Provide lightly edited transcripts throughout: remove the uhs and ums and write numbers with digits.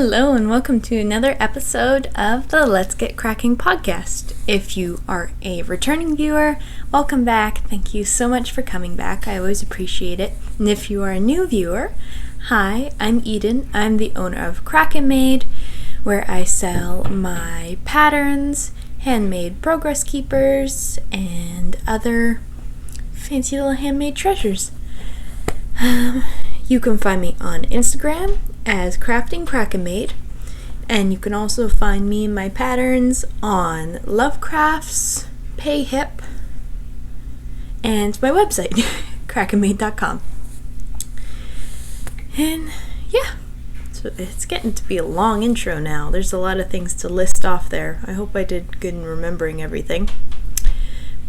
Hello and welcome to another episode of the Let's Get Cracking podcast. If you are a returning viewer, welcome back. Thank you so much for coming back. I always appreciate it. And if you are a new viewer, hi, I'm Eden. I'm the owner of Kraken, where I sell my patterns, handmade progress keepers, and other fancy little handmade treasures. You can find me on Instagram as Crafting Kraken, and you can also find me and my patterns on Lovecrafts, Payhip, and my website, krakenmade.com. And yeah, so it's getting to be a long intro now. There's a lot of things to list off there. I hope I did good in remembering everything.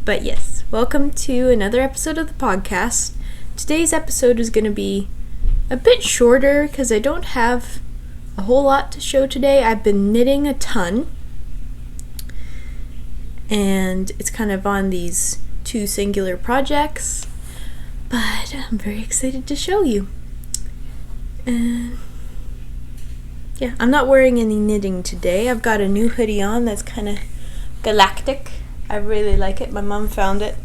But yes, welcome to another episode of the podcast. Today's episode is going to be a bit shorter because I don't have a whole lot to show today. I've been knitting a ton, and it's kind of on these two singular projects, but I'm very excited to show you. And yeah, I'm not wearing any knitting today. I've got a new hoodie on that's kind of galactic. I really like it. My mom found it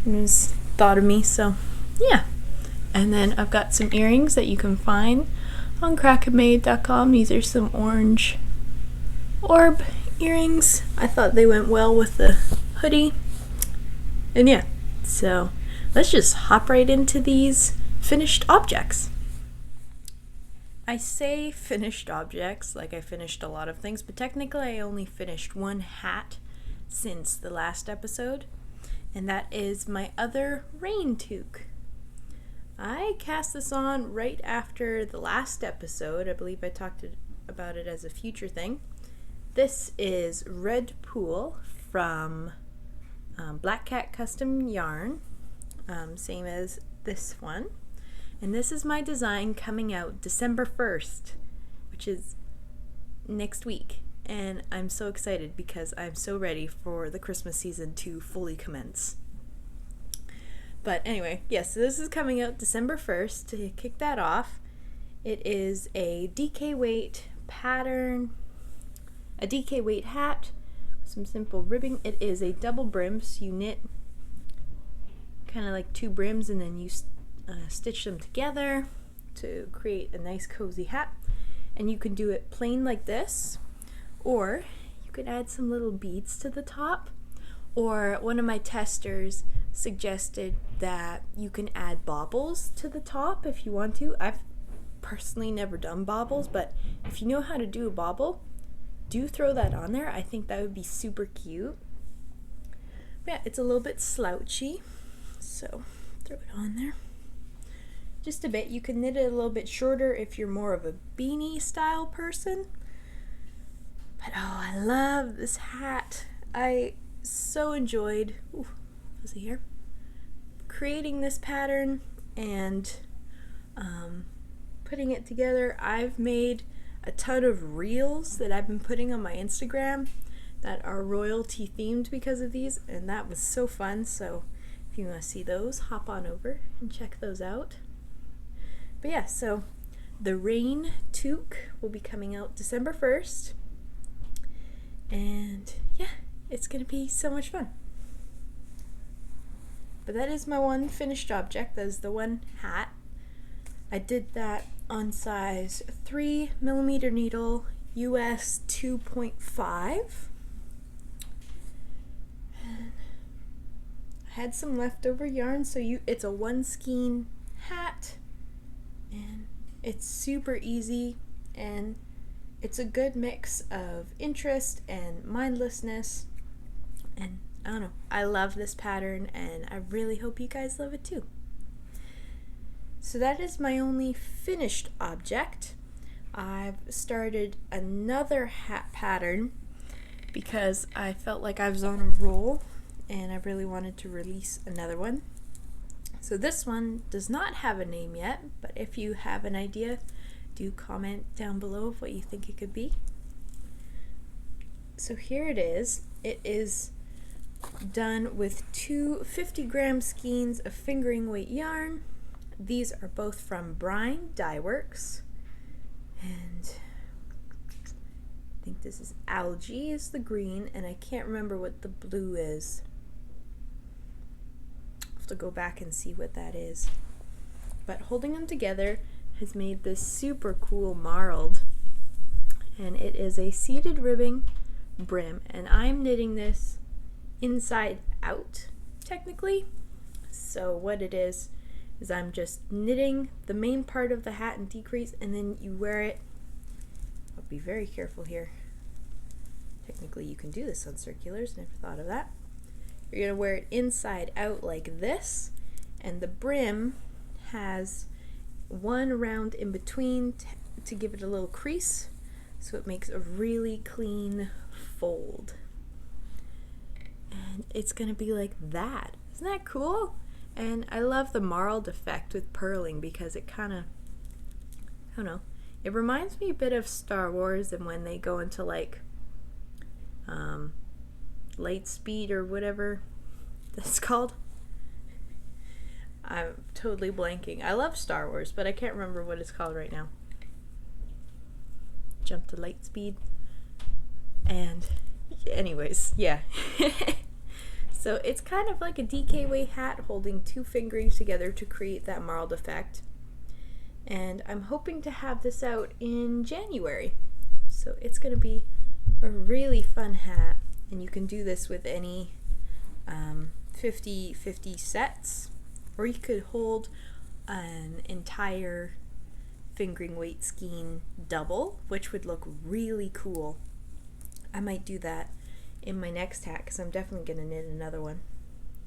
and was thought of me, so yeah. And then I've got some earrings that you can find on krakenmade.com. These are some orange orb earrings. I thought they went well with the hoodie. And yeah, so let's just hop right into these finished objects. I say finished objects like I finished a lot of things, but technically I only finished one hat since the last episode, and that is my other rain toque. I cast this on right after the last episode. I believe I talked about it as a future thing. This is Red Pool from Black Cat Custom Yarn, same as this one. And this is my design coming out December 1st, which is next week. And I'm so excited because I'm so ready for the Christmas season to fully commence. But anyway, yes, so this is coming out December 1st. To kick that off, it is a DK weight pattern, a DK weight hat with some simple ribbing. It is a double brim, so you knit kind of like two brims and then you stitch them together to create a nice cozy hat. And you can do it plain like this, or you could add some little beads to the top. Or one of my testers suggested that you can add baubles to the top if you want to. I've personally never done baubles, but if you know how to do a bauble, do throw that on there. I think that would be super cute. But yeah, it's a little bit slouchy, so throw it on there. Just a bit. You can knit it a little bit shorter if you're more of a beanie style person. But oh, I love this hat. I so enjoyed creating this pattern and putting it together. I've made a ton of reels that I've been putting on my Instagram that are royalty themed because of these, and that was so fun. So if you want to see those, hop on over and check those out. But yeah, so the rain toque will be coming out December 1st, and yeah, it's going to be so much fun. But that is my one finished object. That is the one hat. I did that on size 3mm needle, US 2.5. And I had some leftover yarn, so it's a one skein hat. And it's super easy, and it's a good mix of interest and mindlessness. And I don't know, I love this pattern, and I really hope you guys love it too. So that is my only finished object. I've started another hat pattern because I felt like I was on a roll and I really wanted to release another one. So this one does not have a name yet, but if you have an idea, do comment down below of what you think it could be. So here it is. It is done with two 50-gram skeins of fingering weight yarn. These are both from Brine Dye Works, and I think this is algae is the green, and I can't remember what the blue is. I'll have to go back and see what that is. But holding them together has made this super cool marled, and it is a seated ribbing brim, and I'm knitting this inside out technically. So what it is I'm just knitting the main part of the hat in decrease, and then you wear it. I'll be very careful here. Technically you can do this on circulars, never thought of that. You're going to wear it inside out like this, and the brim has one round in between to give it a little crease, so it makes a really clean fold. And it's going to be like that. Isn't that cool? And I love the marled effect with purling because it kind of, I don't know, it reminds me a bit of Star Wars and when they go into like light speed or whatever that's called. I'm totally blanking. I love Star Wars, but I can't remember what it's called right now. Jump to light speed. And anyways, yeah. So it's kind of like a DK hat holding two fingerings together to create that marled effect. And I'm hoping to have this out in January. So it's going to be a really fun hat. And you can do this with any 50-50 sets. Or you could hold an entire fingering weight skein double, which would look really cool. I might do that in my next hat because I'm definitely going to knit another one.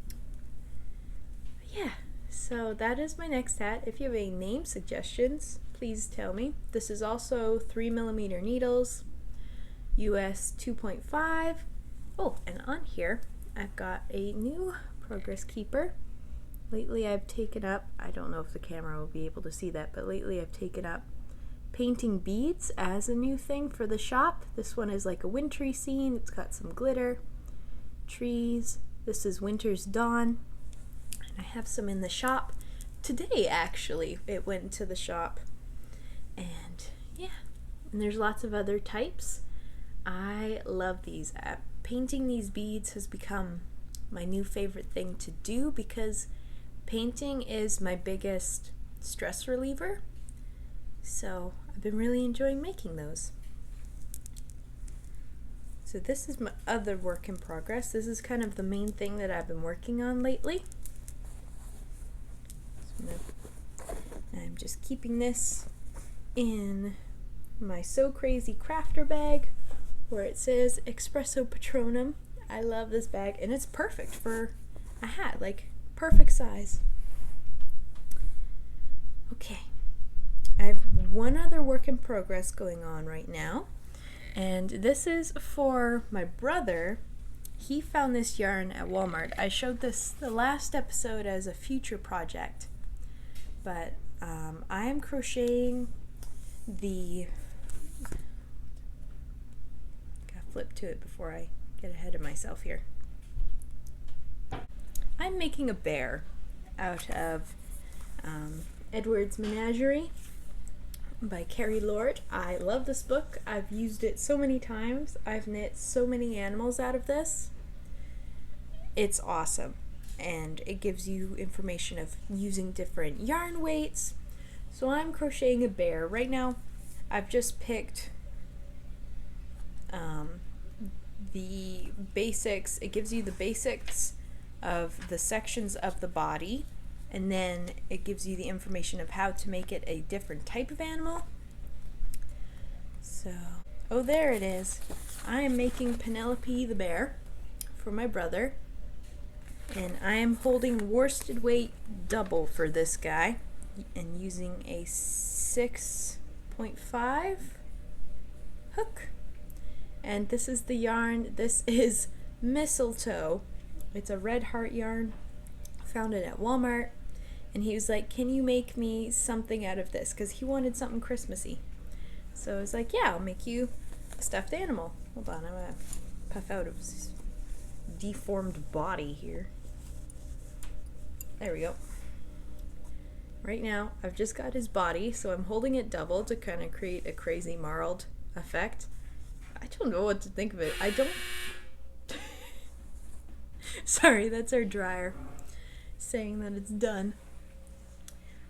But yeah, so that is my next hat. If you have any name suggestions, please tell me. This is also 3mm needles, US 2.5. Oh, and on here I've got a new progress keeper. Lately I've taken up, I don't know if the camera will be able to see that, but lately I've taken up painting beads as a new thing for the shop. This one is like a wintry scene. It's got some glitter, trees. This is Winter's Dawn. And I have some in the shop. Today actually it went to the shop. And yeah, and there's lots of other types. I love these. Painting these beads has become my new favorite thing to do because painting is my biggest stress reliever. So I've been really enjoying making those. So this is my other work in progress. This is kind of the main thing that I've been working on lately. So I'm just keeping this in my So Crazy Crafter bag where it says Espresso Patronum. I love this bag and it's perfect for a hat, like perfect size. Okay. I have one other work in progress going on right now, and this is for my brother. He found this yarn at Walmart. I showed this the last episode as a future project, but I am crocheting the, gotta flip to it before I get ahead of myself here. I'm making a bear out of Edward's Menagerie by Carrie Lord. I love this book. I've used it so many times. I've knit so many animals out of this. It's awesome. And it gives you information of using different yarn weights. So I'm crocheting a bear. Right now, I've just picked the basics. It gives you the basics of the sections of the body. And then it gives you the information of how to make it a different type of animal. So, oh, there it is. I am making Penelope the bear for my brother. And I am holding worsted weight double for this guy and using a 6.5 hook. And this is the yarn. This is mistletoe. It's a red heart yarn. Found it at Walmart. And he was like, can you make me something out of this? Because he wanted something Christmassy. So I was like, yeah, I'll make you a stuffed animal. Hold on, I'm going to puff out of his deformed body here. There we go. Right now, I've just got his body, so I'm holding it double to kind of create a crazy marled effect. I don't know what to think of it. I don't... Sorry, that's our dryer saying that it's done.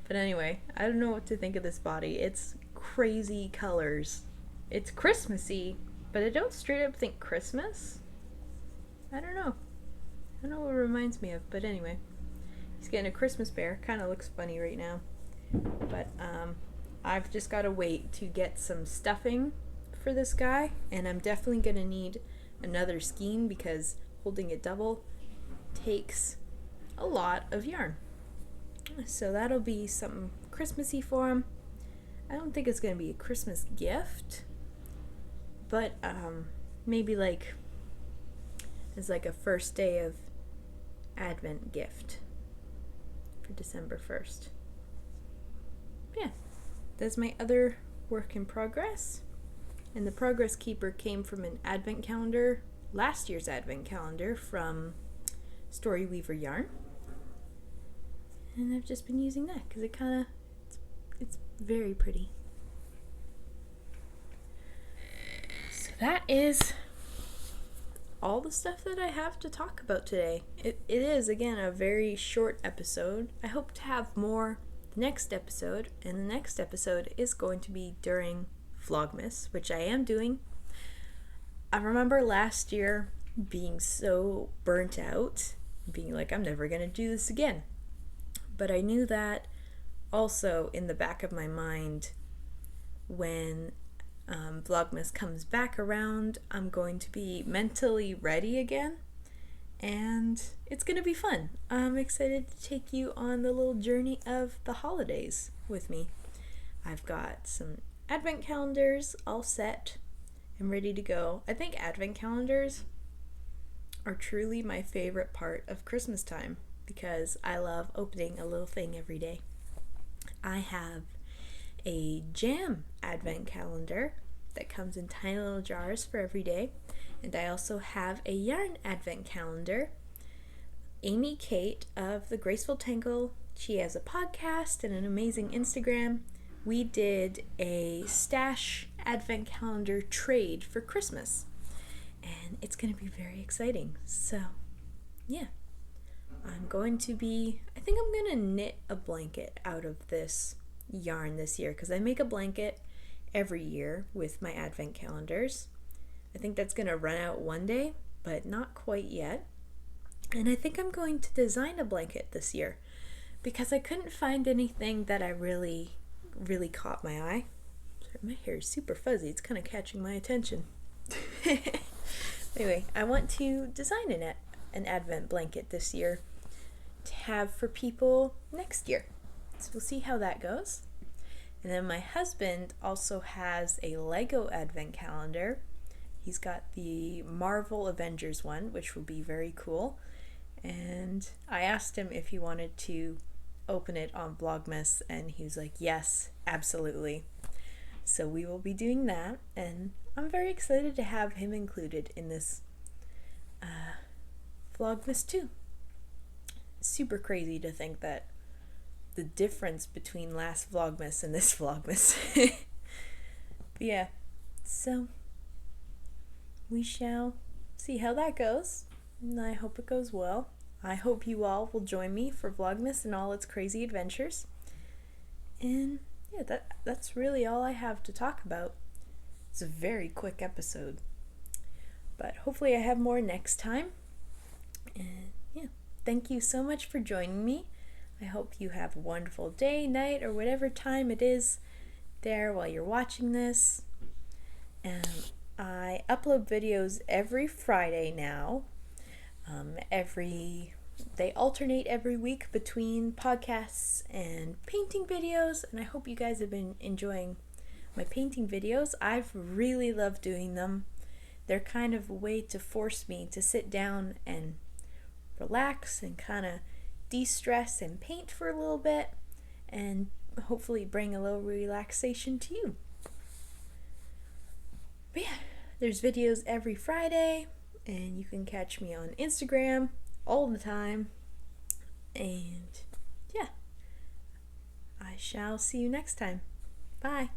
But anyway, I don't know what to think of this body. It's crazy colors. It's Christmassy, but I don't straight up think Christmas. I don't know. I don't know what it reminds me of, but anyway. He's getting a Christmas bear. Kind of looks funny right now. But I've just got to wait to get some stuffing for this guy, and I'm definitely going to need another skein because holding it double takes a lot of yarn. So that'll be something Christmassy for him. I don't think it's going to be a Christmas gift, but maybe like as like a first day of Advent gift for December 1st. Yeah, that's my other work in progress. And the Progress Keeper came from an Advent calendar, last year's Advent calendar from Story Weaver Yarn. And I've just been using that because it's very pretty. So that is all the stuff that I have to talk about today. It is, again, a very short episode. I hope to have more the next episode, and the next episode is going to be during Vlogmas, which I am doing. I remember last year being so burnt out, being like, I'm never going to do this again. But I knew that also in the back of my mind when Vlogmas comes back around, I'm going to be mentally ready again, and it's going to be fun. I'm excited to take you on the little journey of the holidays with me. I've got some Advent calendars all set and ready to go. I think Advent calendars are truly my favorite part of Christmas time because I love opening a little thing every day. I have a jam Advent calendar that comes in tiny little jars for every day, and I also have a yarn Advent calendar. Amy Kate of the Graceful Tangle, she has a podcast and an amazing Instagram. We did a stash Advent calendar trade for Christmas, and it's going to be very exciting. So yeah, I think I'm going to knit a blanket out of this yarn this year because I make a blanket every year with my Advent calendars. I think that's going to run out one day, but not quite yet. And I think I'm going to design a blanket this year because I couldn't find anything that I really caught my eye. Sorry, my hair is super fuzzy. It's kind of catching my attention. Anyway, I want to design an Advent blanket this year to have for people next year. So we'll see how that goes. And then my husband also has a Lego Advent calendar. He's got the Marvel Avengers one, which will be very cool. And I asked him if he wanted to open it on Vlogmas, and he was like, yes, absolutely. So we will be doing that, and I'm very excited to have him included in this Vlogmas too. Super crazy to think that the difference between last Vlogmas and this Vlogmas. But yeah, so we shall see how that goes, and I hope it goes well. I hope you all will join me for Vlogmas and all its crazy adventures. And yeah, that's really all I have to talk about. It's a very quick episode, but hopefully I have more next time. And yeah, thank you so much for joining me. I hope you have a wonderful day, night, or whatever time it is there while you're watching this. And I upload videos every Friday now. They alternate every week between podcasts and painting videos, and I hope you guys have been enjoying my painting videos. I've really loved doing them. They're kind of a way to force me to sit down and relax and kind of de-stress and paint for a little bit, and hopefully bring a little relaxation to you. But yeah, there's videos every Friday, and you can catch me on Instagram all the time. And yeah, I shall see you next time. Bye.